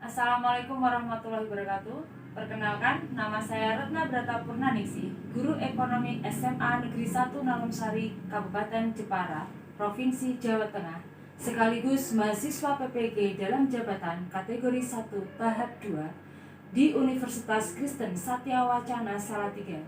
Assalamualaikum warahmatullahi wabarakatuh. Perkenalkan, nama saya Retna Brata Purnaningsih, Guru Ekonomi SMA Negeri 1 Nalumsari, Kabupaten Jepara, Provinsi Jawa Tengah, sekaligus mahasiswa PPG dalam jabatan kategori 1 tahap 2 di Universitas Kristen Satya Wacana Salatiga.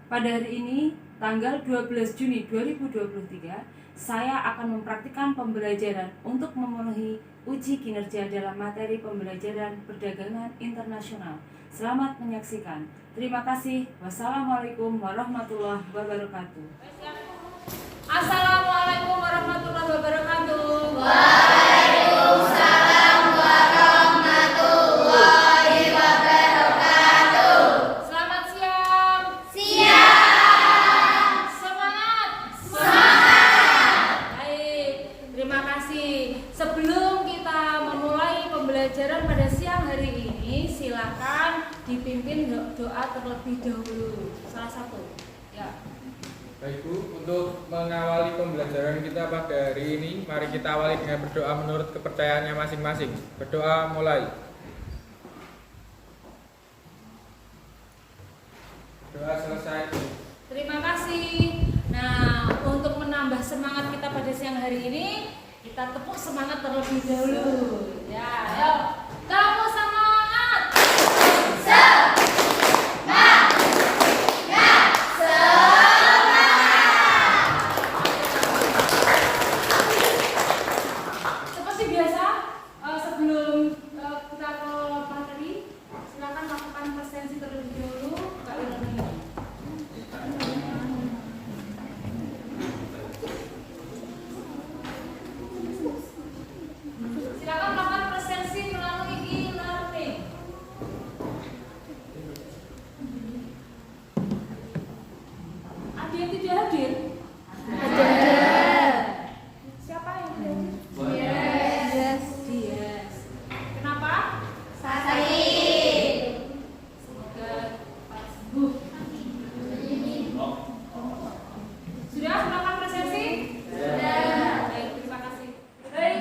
Pada hari ini, tanggal 12 Juni 2023, saya akan mempraktikkan pembelajaran untuk memenuhi uji kinerja dalam materi pembelajaran perdagangan internasional. Selamat menyaksikan. Terima kasih. Wassalamualaikum warahmatullahi wabarakatuh. Assalamualaikum warahmatullahi wabarakatuh. Waalaikumsalam warahmatullahi wabarakatuh. Selamat siang. Siap. Semangat. Semangat. Baik, terima kasih. Sebelum kita memulai pembelajaran pada siang hari ini, silakan dipimpin doa terlebih dahulu. Salah satu. Ya. Baik Bu, untuk mengawali pembelajaran kita pada hari ini, mari kita awali dengan berdoa menurut kepercayaannya masing-masing. Berdoa mulai. Doa selesai. Terima kasih. Nah, untuk menambah semangat kita pada siang hari ini, kita tepuk semangat terlebih dahulu. Ya, ayo. Kamu semangat. Seperti biasa, sebelum kita ke materi, silakan lakukan presensi terlebih dahulu. Kak Irene. Silakan melakukan presensi melalui e-learning. Ada yang tidak hadir? Ada. Siapa yang tidak hadir? Yes. Kenapa? Sakit. Semoga cepat sembuh. Sudah melakukan presensi? Sudah. Baik, terima kasih. Baik,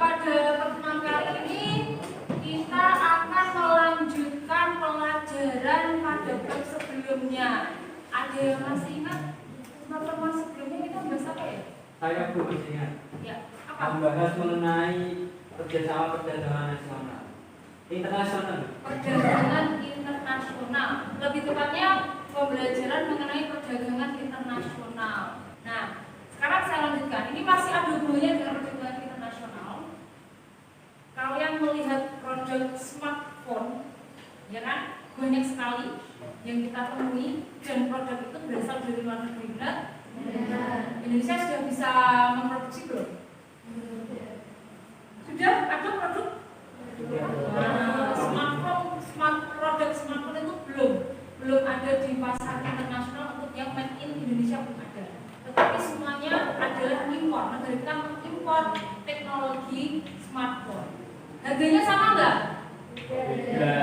pada pertemuan kali ini kita akan melanjutkan pelajaran pada bab sebelumnya. Ada yang masih ingat pertemuan sebelumnya kita bahas apa ya? Saya Bu masih ingat Ya, apa? membahas mengenai kerjasama perdagangan nasional internasional. Perdagangan internasional. Lebih tepatnya pembelajaran mengenai perdagangan internasional. Nah, sekarang saya lanjutkan. Ini masih ada hubungannya dengan perdagangan internasional. Kalau yang melihat produk smartphone, ya kan, banyak sekali yang kita temui dan produk itu berasal dari luar negeri. Benar? Indonesia sudah bisa memproduksi belum? Sudah ada produk? Produk smartphone itu belum ada di pasar internasional. Untuk yang made in Indonesia belum ada. Tetapi semuanya adalah impor. Negara kita mengimpor teknologi smartphone. Harganya sama nggak? Beda.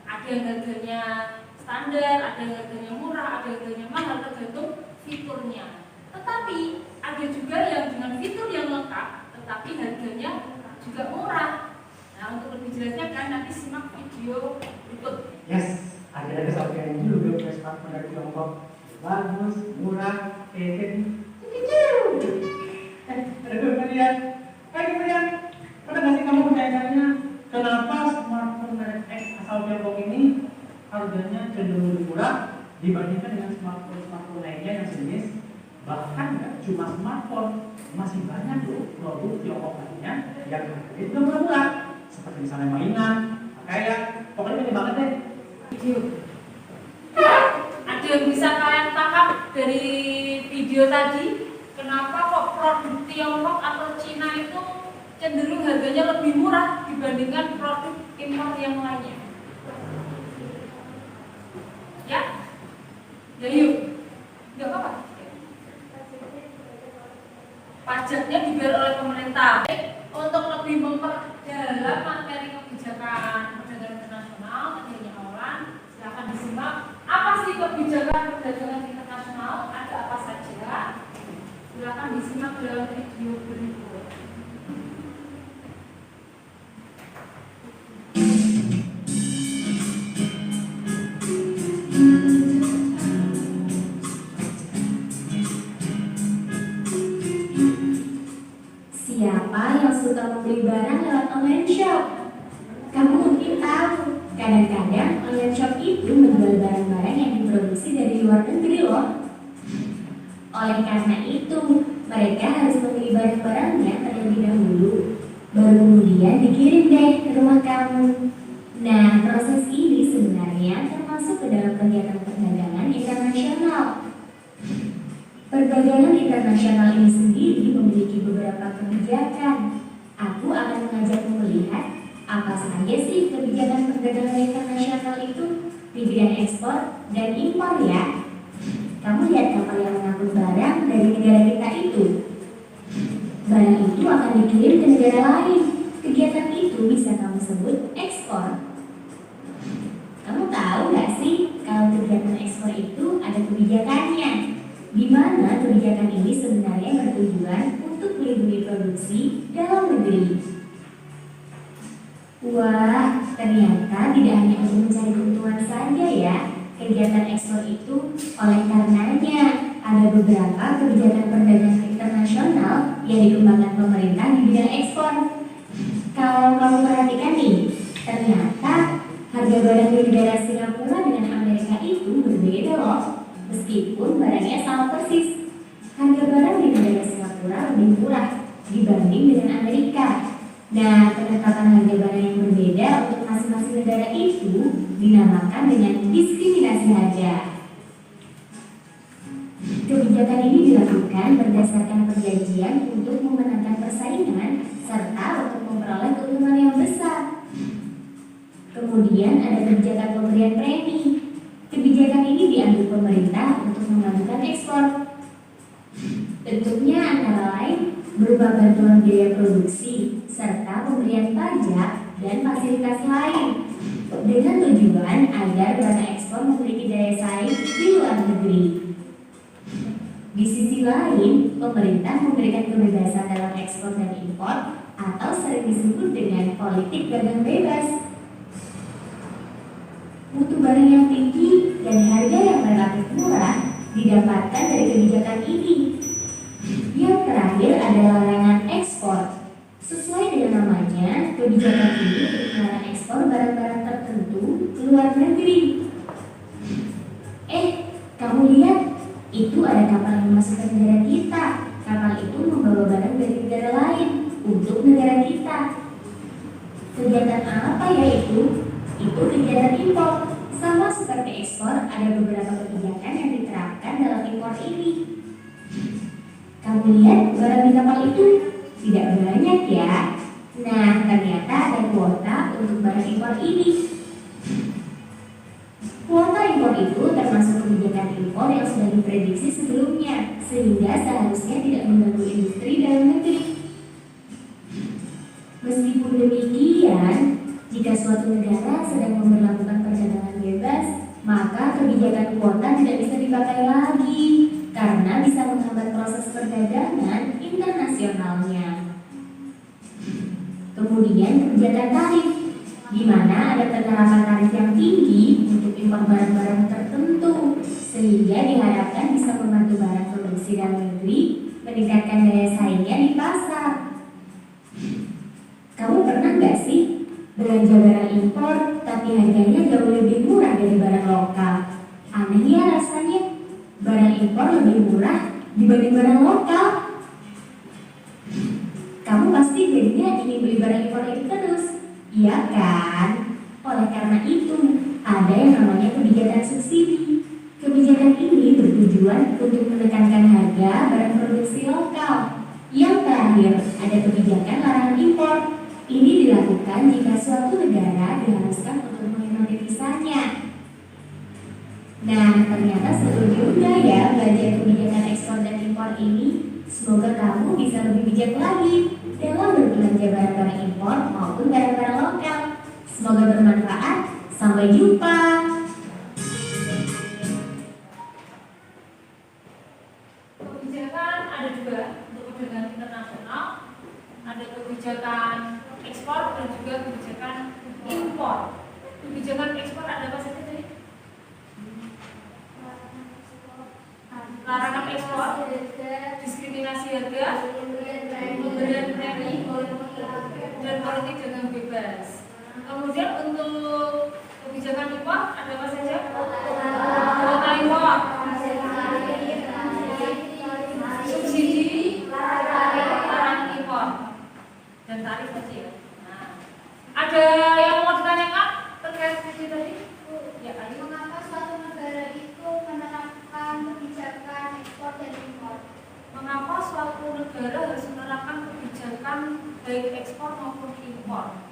Ada yang harganya standar, ada yang harganya murah, ada yang harganya mahal, tergantung fiturnya. Tetapi ada juga yang dengan fitur yang lengkap, tetapi harganya juga murah. Nah, untuk lebih jelasnya kan nanti simak video berikut. Yes, ada kesampaian juga punya smartphone dari Tiongkok. Bagus, murah, kemudian, pernah nggak sih kamu pertanyaannya kenapa smartphone merek X asal Tiongkok ini harganya cenderung lebih murah dibandingkan dengan smartphone lainnya yang sejenis? Bahkan nggak cuma smartphone, masih banyak loh produk Tiongkok lainnya yang harganya juga murah, seperti misalnya mainan, pakaian, pokoknya banyak banget deh. Video. Ada yang bisa kalian tangkap dari video tadi? Kenapa kok produk Tiongkok atau Cina itu cenderung harganya lebih murah dibandingkan produk impor yang lainnya? Ya? Ya yuk. Enggak apa-apa. Pajaknya dibayar oleh pemerintah. Untuk lebih memperdalam materi kebijakan perdagangan internasional, materinya awalan, silakan disimak. Apa sih kebijakan perdagangan internasional? Ada apa saja? Silakan disimak dalam video berikut. suka membeli barang lewat online shop. Kamu mungkin tahu, kadang-kadang online shop itu menjual barang-barang yang diproduksi dari luar negeri loh. Oleh karena itu, mereka harus membeli barang-barangnya terlebih dahulu, baru kemudian dikirim deh ke rumah kamu. Nah, proses ini sebenarnya termasuk ke dalam kegiatan perdagangan internasional. Perdagangan internasional ini sendiri memiliki beberapa kebijakan. Aku akan mengajakmu melihat apa saja sih kebijakan perdagangan internasional itu di bidang ekspor dan impor ya. Kamu lihat kapal yang mengangkut barang dari negara kita itu. Barang itu akan dikirim ke negara lain. Kegiatan itu bisa kamu sebut ekspor. Kamu tahu nggak sih kalau kegiatan ekspor itu ada kebijakannya? Di mana kebijakan ini sebenarnya bertujuan untuk melindungi produksi dalam negeri. Wah, ternyata tidak hanya untuk mencari keuntungan saja ya kegiatan ekspor itu. Oleh karenanya, ada beberapa kebijakan perdagangan internasional yang dikembangkan pemerintah di bidang ekspor. Kalau kamu perhatikan nih, ternyata harga barang di negara Singapura dengan Amerika itu berbeda loh. Meskipun barangnya sama persis, harga barang di negara Singapura lebih murah dibanding dengan Amerika. Nah, penetapan harga barang yang berbeda untuk masing-masing negara itu dinamakan dengan diskriminasi harga. Kebijakan ini dilakukan berdasarkan perjanjian untuk memenangkan persaingan serta untuk memperoleh keuntungan yang besar. Kemudian ada kebijakan pemberian premi. Kebijakan ini diambil pemerintah untuk memajukan ekspor. Bentuknya antara lain berupa bantuan biaya produksi serta pemberian pajak dan fasilitas lain dengan tujuan agar barang ekspor memiliki daya saing di luar negeri. Di sisi lain, pemerintah memberikan kebebasan dalam ekspor dan impor atau sering disebut dengan politik dagang bebas. Mutu barang yang tinggi dan harga yang relatif murah didapatkan dari kebijakan ini. Yang terakhir adalah larangan ekspor. Sesuai dengan namanya, kebijakan ini melarang ekspor barang-barang tertentu ke luar negeri. Kamu lihat, itu ada kapal yang masuk ke negara kita. Kapal itu membawa barang dari negara lain untuk negara kita. Kegiatan apa ya itu? Itu kegiatan impor. Sama seperti ekspor, ada beberapa kebijakan yang diterapkan dalam impor ini. Kamu lihat barang di kapal itu tidak banyak ya. Nah, ternyata ada kuota untuk barang impor ini. Kuota impor itu termasuk kebijakan impor yang sudah diprediksi sebelumnya, sehingga seharusnya tidak mengganggu industri dalam negeri. Meskipun demikian, jika suatu negara sedang memberlakukan perdagangan bebas, maka kebijakan kuota tidak bisa dipakai lagi karena bisa menghambat proses perdagangan internasionalnya. Kemudian kebijakan tarif, di mana ada penerapan tarif yang tinggi untuk impor barang-barang tertentu, sehingga diharapkan bisa membantu barang produksi dalam negeri meningkatkan daya saingnya di pasar. Kamu pernah nggak sih belanja barang impor tapi harganya jauh lebih murah dari barang lokal? Aneh ya rasanya, barang impor lebih murah dibanding barang lokal. Kamu pasti jadinya ingin beli barang impor itu terus, iya kan? Oleh karena itu, ada yang namanya kebijakan subsidi. Kebijakan ini bertujuan untuk menekankan harga barang produksi lokal. Yang terakhir, ada kebijakan larangan impor. Ini dilakukan jika suatu negara diharuskan untuk menghemat devisanya. Nah, ternyata seru juga ya belajar kebijakan ekspor dan impor ini. Semoga kamu bisa lebih bijak lagi dalam berbelanja barang-barang impor maupun barang-barang lokal. Semoga bermanfaat. Sampai jumpa. Kebijakan ada juga untuk perdagangan internasional, ada kebijakan ekspor dan juga kebijakan impor. Kebijakan ekspor ada apa saja tadi? Larangan ekspor, diskriminasi harga, pemberian premi, dan politik dagang bebas. Kemudian untuk kebijakan impor ada apa saja? Kuota impor, subsidi, larangan impor, dan tarif tadi ya. Nah, ada yang mau ditanyakan terkait subsidi tadi? Ya, ayo. Mengapa suatu negara itu menerapkan kebijakan ekspor dan impor? Mengapa suatu negara harus menerapkan kebijakan baik ekspor maupun impor?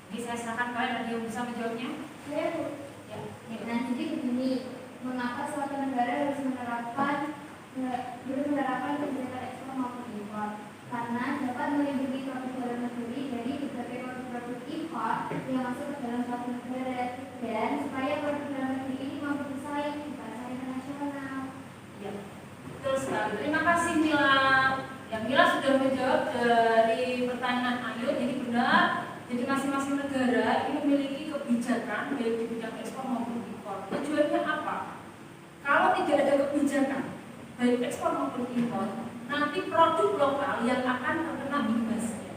Ini saya serahkan kalian, ada yang bisa menjawabnya? Ya, Bu. Ya. Nah, jadi begini, mengapa suatu negara harus menerapkan kebijakan ekspor maupun impor? Karena dapat melindungi produk dalam negeri dari berbagai produk impor yang masuk ke dalam suatu negara, dan supaya produk dalam negeri ini mampu bersaing di pasar internasional. Ya, betul sekali. Terima kasih Mila. Ya, Mila sudah menjawab dari pertanyaan Ayu. Jadi benar. Jadi masing-masing negara ini memiliki kebijakan baik di bidang ekspor maupun impor. Tujuannya apa? Kalau tidak ada kebijakan baik ekspor maupun impor, nanti produk lokal yang akan terkena imbasnya.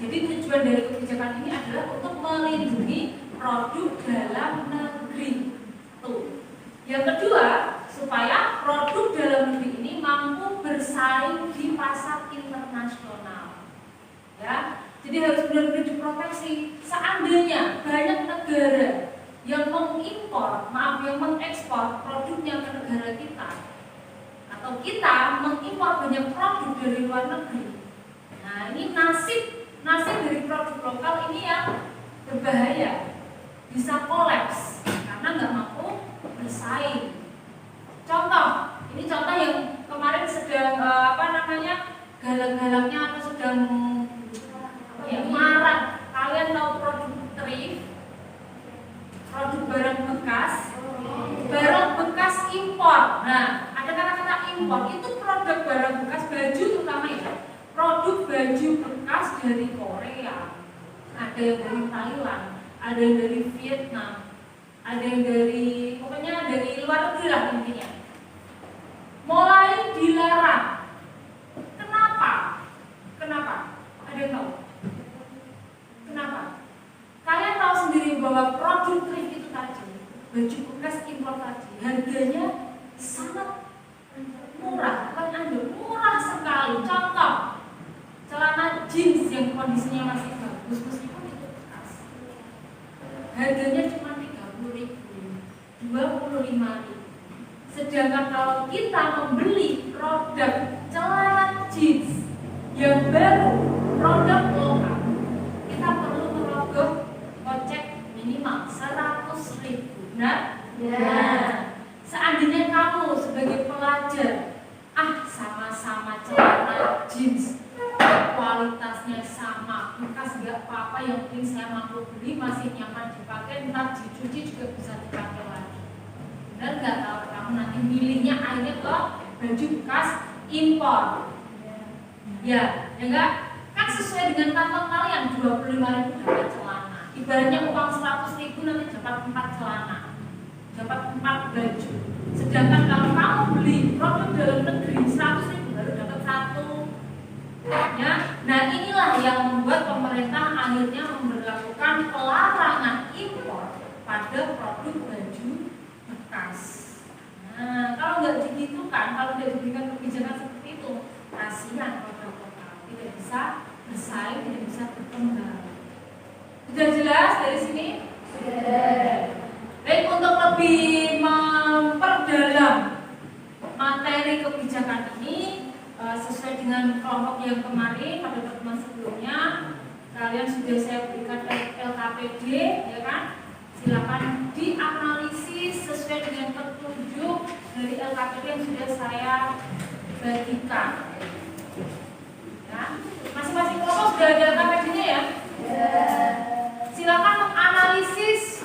Jadi tujuan dari kebijakan ini adalah untuk melindungi produk dalam negeri. Tuh. Yang kedua, supaya produk dalam negeri ini mampu bersaing di pasar internasional. Ya, jadi harus benar-benar diproteksi. Seandainya banyak negara yang mengekspor produknya ke negara kita, atau kita mengimpor banyak produk dari luar negeri. Nah, ini nasib dari produk lokal ini yang berbahaya, bisa kolaps karena nggak mampu bersaing. Ini contoh yang kemarin sedang galak-galaknya atau sedang marak. Kalian tahu produk thrift, produk barang bekas impor. Nah, ada kata-kata impor, itu produk barang bekas baju terutama ya. Produk baju bekas dari Korea, ada yang dari Thailand, ada yang dari Vietnam, ada yang pokoknya dari luar negeri lah intinya. Mulai dilarang. Kenapa? Ada yang tahu? Kenapa? Kalian tahu sendiri bahwa produk thrift itu tadi, baju bekas impor tadi, harganya sangat murah, murah sekali. Contoh, celana jeans yang kondisinya masih bagus, meskipun itu bekas, harganya cuma 30.000, 25.000. Sedangkan kalau kita membeli produk celana jeans yang baru, produk lokal, kita perlu merogoh kocek minimal 100.000. Nah, seandainya kamu sebagai pelajar, sama-sama celana jeans, kualitasnya sama, bekas nggak apa-apa, yang penting saya mampu beli, masih nyaman dipakai, ntar dicuci juga bisa dipakai lagi. Benar nggak? Kalau kamu nanti milihnya akhirnya ke baju bekas impor, ya enggak? Kan sesuai dengan kantong kalian, 25.000 dapat celana. Ibaratnya uang 100.000 nanti dapat 4 celana, dapat 4 baju. Sedangkan kalau kamu beli produk dalam negeri 100.000 baru dapat 1. Ya, nah inilah yang membuat pemerintah akhirnya memberlakukan pelarangan impor pada produk baju bekas. Nah, kalau nggak digitukan, kalau tidak diberikan kebijakan seperti itu, kasihan produk lokal tidak bisa bersaing, tidak bisa berkembang. Sudah jelas dari sini? Sudah. Baik, untuk lebih memperdalam materi kebijakan ini sesuai dengan kelompok yang kemarin pada pertemuan sebelumnya, kalian sudah saya berikan LKPD, ya kan? Silakan dianalisis sesuai dengan petunjuk dari LKPD yang sudah saya bagikan. Ya, masing-masing kelompok sudah ada LKPD-nya ya? Silakan menganalisis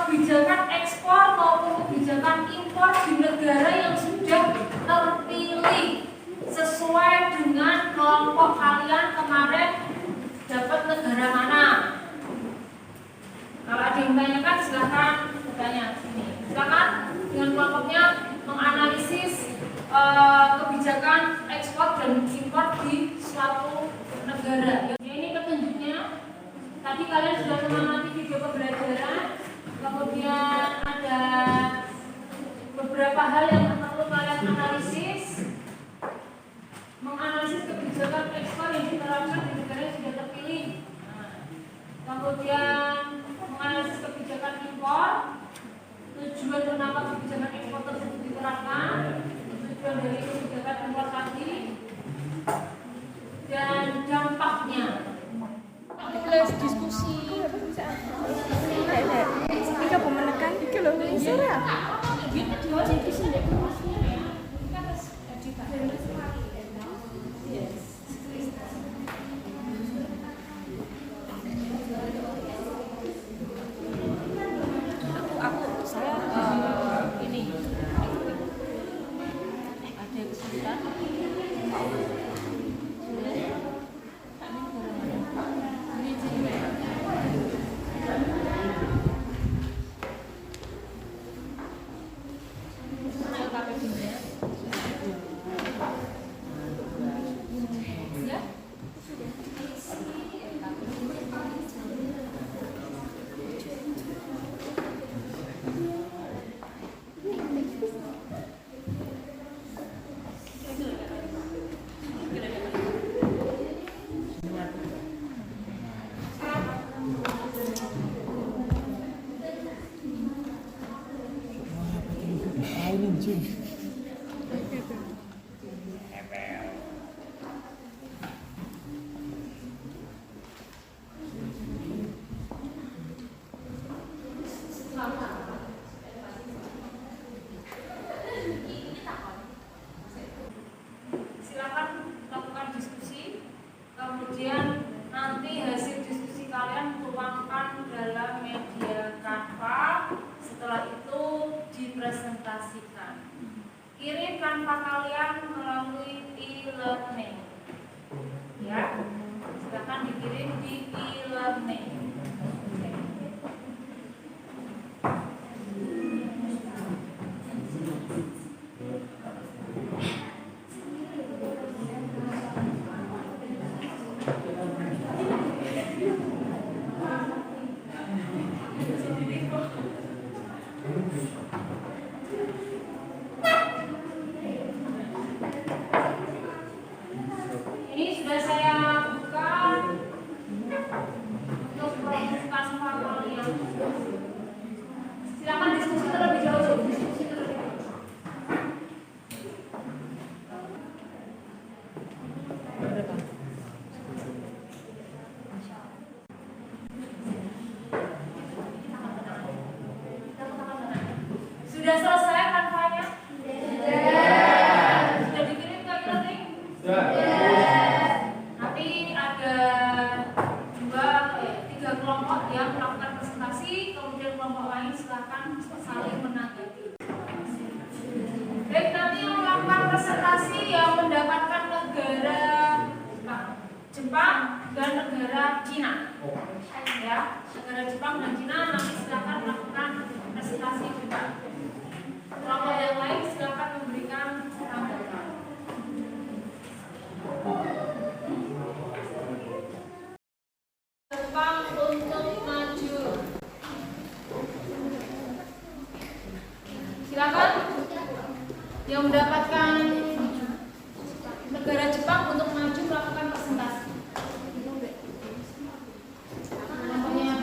kebijakan ekspor maupun kebijakan impor di negara yang sudah terpilih sesuai dengan kelompok kalian kemarin dapat negara mana. Kalau ada yang tanyakan silakan bertanya sini. Silakan dengan kelompoknya menganalisis kebijakan ekspor dan impor di suatu negara. Ini petunjuknya Tadi kalian sudah mengamati video pembelajaran, kemudian ada beberapa hal yang perlu kalian analisis, menganalisis kebijakan ekspor yang diterapkan di negara yang sudah terpilih. Kemudian menganalisis kebijakan impor, tujuan kenapa kebijakan impor tersebut diterapkan, tujuan dari kebijakan impor tadi, dan dampaknya. Les diskusi. Ini kamu menekan iki lho ngisor ya. Saya ini ada kesulitan. Silakan lakukan diskusi, kemudian nanti hasil diskusi kalian tuangkan dalam media Canva. Setelah itu dipresentasikan. Kirim Canva kalian melalui e-learning. Ya, silakan dikirim di e-learning. Ini sudah saya buka untuk proses Canva kalian. Silakan diskusi terlebih dahulu. Diskusi terlebih dahulu. Sudah selesai Canva-nya? Sudah dikirim ke e-learning? Nanti ada tiga kelompok yang melakukan presentasi, kemudian kelompok lain silakan saling menanggapi. Baik, nanti yang melakukan presentasi yang mendapatkan negara Jepang dan negara Cina. Ya, negara Jepang dan Cina nanti silakan melakukan presentasi juga. Kelompok yang lain silakan memberikan tanggapan. Jepang untuk maju. Silakan yang mendapatkan negara Jepang untuk maju melakukan presentasi. Namanya,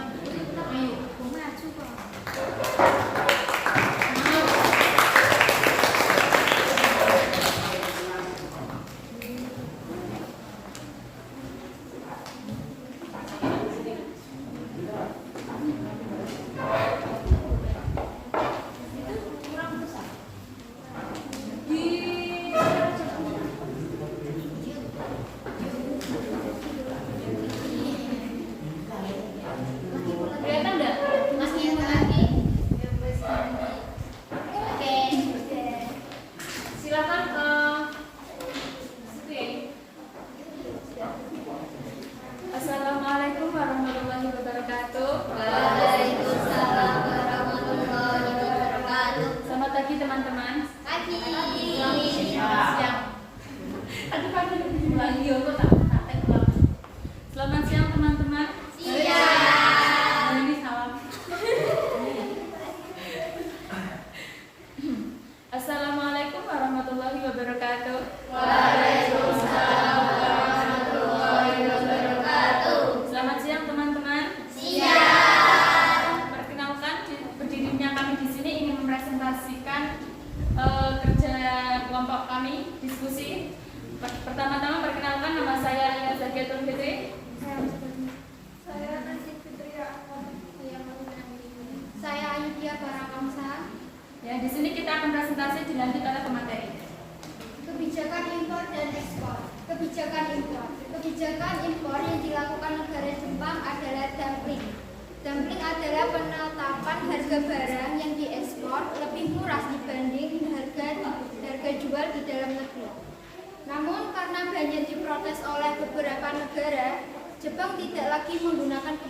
ayo. Kelihatan enggak? Masih lagi. Oke. Silakan situ ya. Assalamualaikum warahmatullahi wabarakatuh. Waalaikumsalam warahmatullahi wabarakatuh. Selamat pagi teman-teman. Pagi. Siang. Aduh pagi lagi aku tak ulang. Selamat siang teman-teman. Siang. impor. Kebijakan impor yang dilakukan negara Jepang adalah dumping. Dumping adalah penetapan harga barang yang diekspor lebih murah dibanding harga jual di dalam negeri. Namun karena banyak diprotes oleh beberapa negara, Jepang tidak lagi menggunakan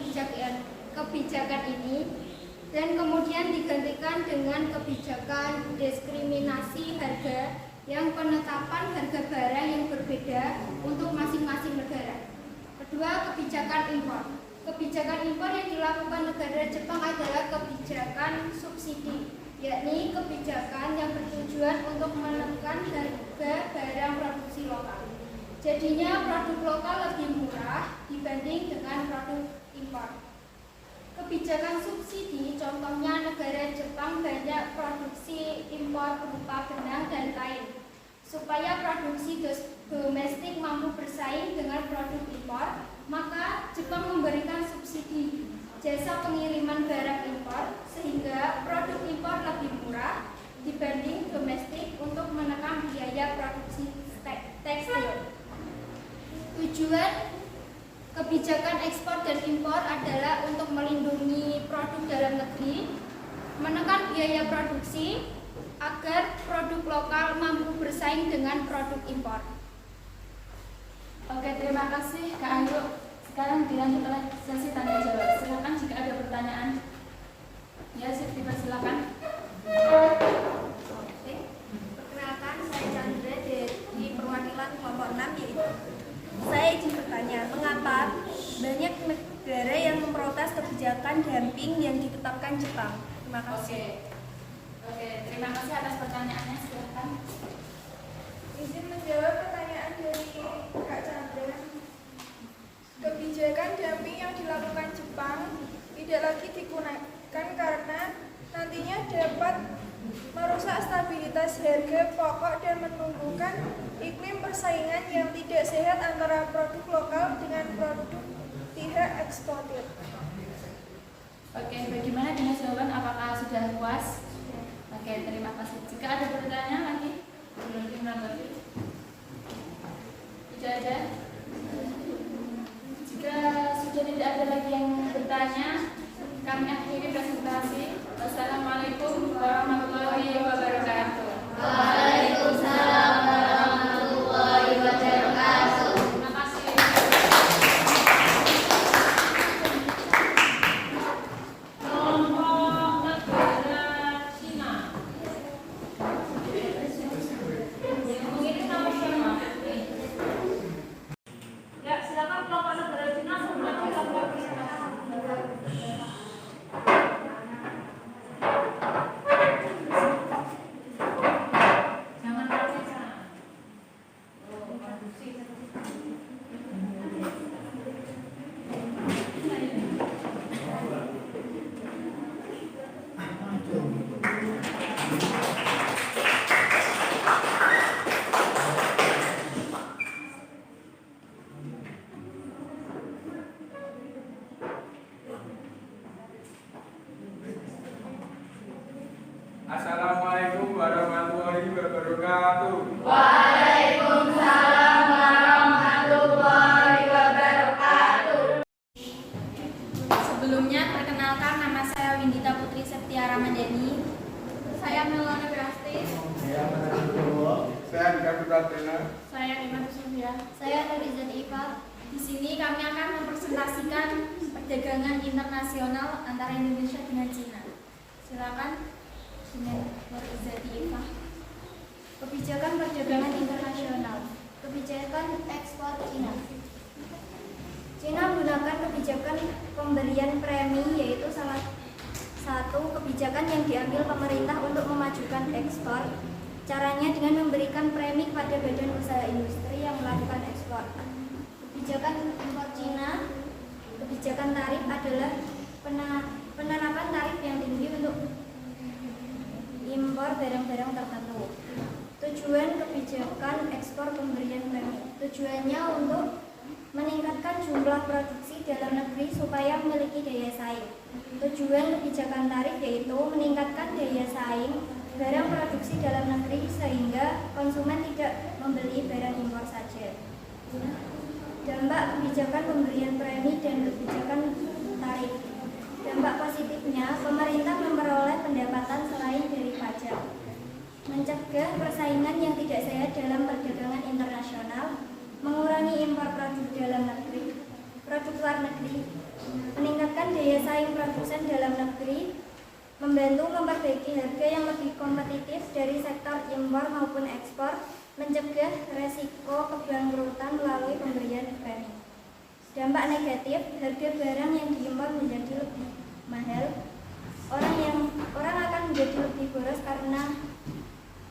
kebijakan ini dan kemudian digantikan dengan kebijakan diskriminasi harga yang penetapan harga barang yang berbeda untuk masing-masing negara. Kedua, kebijakan impor. Kebijakan impor yang dilakukan negara Jepang adalah kebijakan subsidi, yakni kebijakan yang bertujuan untuk menekan harga barang produksi lokal. Jadinya produk lokal lebih murah dibanding dengan produk impor. Kebijakan subsidi, contohnya negara Jepang banyak produksi impor berupa benang dan kain. Supaya produksi domestik mampu bersaing dengan produk impor, maka Jepang memberikan subsidi jasa pengiriman barang impor sehingga produk impor lebih murah dibanding domestik untuk menekan biaya produksi tekstil. Tujuan kebijakan ekspor dan impor adalah untuk melindungi produk dalam negeri, menekan biaya produksi agar produk lokal mampu bersaing dengan produk impor. Oke, terima kasih Kak Ayu. Sekarang dilanjut oleh sesi tanya jawab. Silakan jika ada pertanyaan. Ya, silakan. Perkenalkan, saya Chandra dari perwakilan kelompok 6 yaitu. Saya izin bertanya, mengapa banyak negara yang memprotes kebijakan dumping yang ditetapkan Jepang? Terima kasih. Oke, terima kasih atas pertanyaannya. Silakan. Izin menjawab pertanyaan dari Kak Chandra. Kebijakan dumping yang dilakukan Jepang tidak lagi digunakan karena nantinya dapat merusak stabilitas harga pokok dan menumbuhkan iklim persaingan yang tidak sehat antara produk lokal dengan produk pihak eksportir. Oke, bagaimana dengan jawaban? Apakah sudah puas? Oke, terima kasih. Jika ada pertanyaan lagi, boleh menanggapi. Tidak ada. Jika sudah tidak ada lagi yang bertanya, kami akhiri presentasi. Wassalamualaikum warahmatullahi wabarakatuh. Waalaikumsalam warahmatullahi wabarakatuh. Terima kasih. Kelompok negara Cina. Yang mengirim nama siapa? Ya, silakan kelompok negara Cina menggunakan kelompok presentasi. Jangan rapi sana. Assalamualaikum warahmatullahi wabarakatuh. Waalaikumsalam warahmatullahi wabarakatuh. Sebelumnya, perkenalkan nama saya Windita Putri Septia Ramadhani. Saya Melana Berastis. Saya Andika Pratena. Saya Iman Sofia. Saya Nurizan Iva. Di sini kami akan mempresentasikan perdagangan internasional antara Indonesia dengan Cina. Silakan dengan Nurizan Iva. Kebijakan perdagangan internasional. Kebijakan ekspor Cina. Cina menggunakan kebijakan pemberian premi, yaitu salah satu kebijakan yang diambil pemerintah untuk memajukan ekspor. Caranya dengan memberikan premi kepada badan usaha industri yang melakukan ekspor. Kebijakan impor Cina, kebijakan tarif adalah penerapan tarif yang tinggi untuk impor barang-barang tertentu. Tujuan kebijakan ekspor pemberian premi. Tujuannya untuk meningkatkan jumlah produksi dalam negeri supaya memiliki daya saing. Tujuan kebijakan tarif yaitu meningkatkan daya saing barang produksi dalam negeri sehingga konsumen tidak membeli barang impor saja. Dampak kebijakan pemberian premi dan kebijakan tarif. Dampak positifnya, pemerintah memperoleh pendapatan selain dari pajak, mencegah persaingan yang tidak sehat dalam perdagangan internasional, mengurangi impor produk dalam negeri, produk luar negeri, meningkatkan daya saing produsen dalam negeri, membantu memperbaiki harga yang lebih kompetitif dari sektor impor maupun ekspor, mencegah resiko kebangkrutan melalui pemberian premi. Dampak negatif, harga barang yang diimpor menjadi lebih mahal. Orang akan menjadi lebih boros karena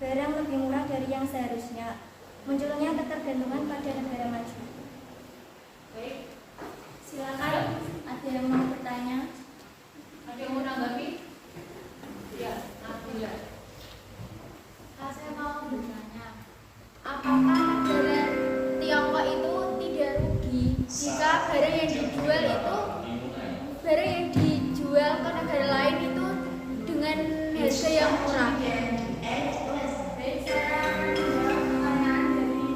barang lebih murah dari yang seharusnya. Munculnya ketergantungan pada negara maju. Baik, Silakan, ada yang mau bertanya? ada yang mau menanggapi? Ya, Nabila. Saya mau bertanya, apakah negara Tiongkok itu tidak rugi jika barang yang dijual ke negara lain itu dengan harga yang murah? Baik, saya menjawab pertanyaan dari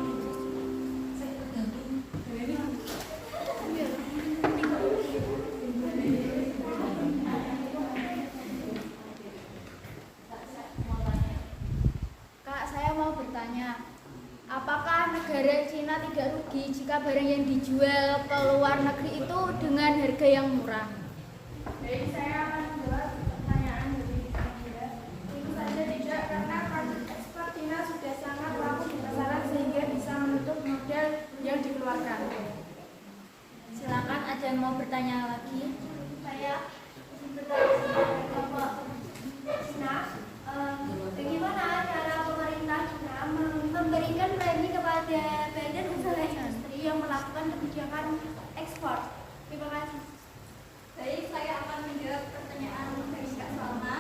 Kak, saya mau bertanya, apakah negara Cina tidak rugi jika barang yang dijual ke luar negeri itu dengan harga yang murah? Baik, saya akan menjawab pertanyaan dari Anda. Tentu saja tidak, karena produk ekspor Cina sudah sangat laku di pasaran sehingga bisa menutup modal yang dikeluarkan. Silakan, ada yang mau bertanya lagi? Saya bertanya kelompok Cina, bagaimana cara pemerintah Cina memberikan premi kepada badan usaha industri yang melakukan kebijakan ekspor? Terima kasih. Baik, saya akan menjawab pertanyaan dari Kak Salma.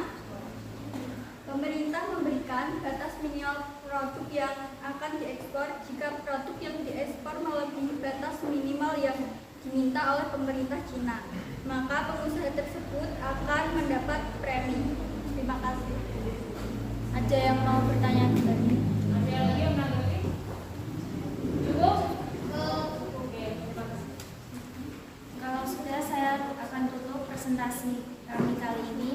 Pemerintah memberikan batas minimal produk yang akan diekspor jika produk yang diekspor melebihi batas minimal yang diminta oleh pemerintah Cina, maka pengusaha tersebut akan mendapat premi. Terima kasih. Ada yang mau bertanya lagi? Ada lagi yang menanggapi? Cukup? Oke, terima kasih. Kalau sudah, saya akan tutup presentasi kami kali ini.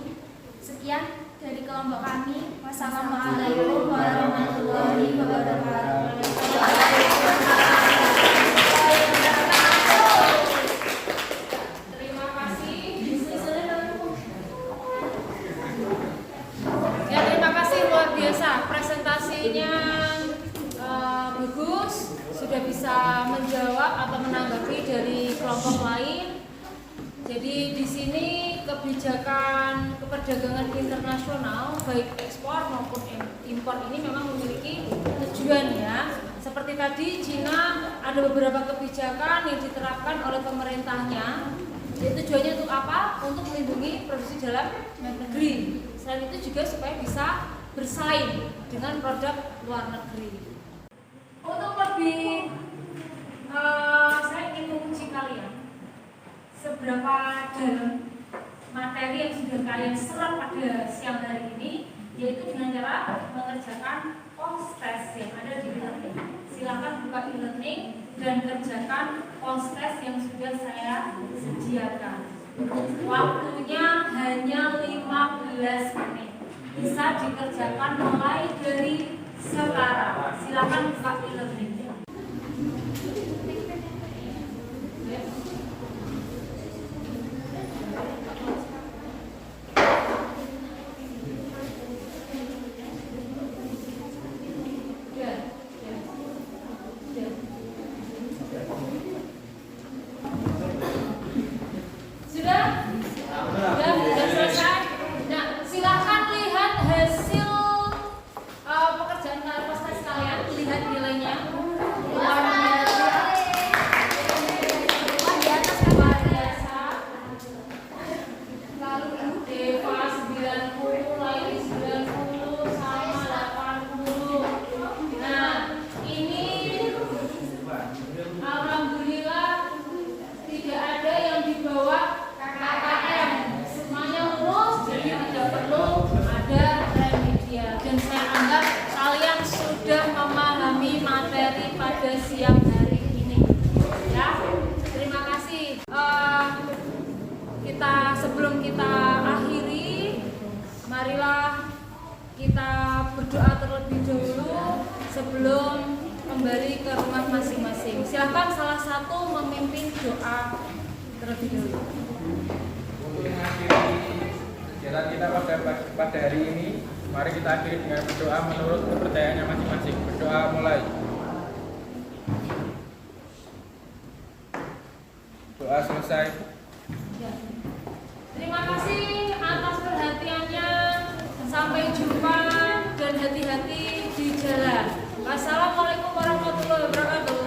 Sekian dari kelompok kami. Wassalamualaikum warahmatullahi wabarakatuh. Terima kasih. Ya, terima kasih, luar biasa. Presentasinya bagus, sudah bisa menjawab atau menanggapi dari kelompok lain. Jadi di sini kebijakan keperdagangan internasional baik ekspor maupun impor ini memang memiliki tujuan ya. Seperti tadi Cina ada beberapa kebijakan yang diterapkan oleh pemerintahnya. Jadi tujuannya untuk apa? Untuk melindungi produksi dalam negeri. Selain itu juga supaya bisa bersaing dengan produk luar negeri. Untuk lebih saya ingin menguji kalian seberapa dalam materi yang sudah kalian serap pada siang hari ini, yaitu dengan cara mengerjakan post-test yang ada di e-learning. Silakan buka e-learning dan kerjakan post-test yang sudah saya sediakan. Waktunya hanya 15 menit. Bisa dikerjakan mulai dari sekarang. Silakan buka e-learning. Sudah selesai. Nah, silakan lihat hasil pekerjaan post-test kalian, lihat nilainya. sebelum kembali ke rumah masing-masing. Silakan salah satu memimpin doa terlebih dahulu. Untuk mengakhiri kegiatan kita pada hari ini, mari kita akhiri dengan berdoa menurut kepercayaannya masing-masing. Berdoa mulai. Doa selesai. Terima kasih atas perhatiannya. Sampai jumpa dan hati-hati di jalan. Wassalamualaikum warahmatullahi wabarakatuh.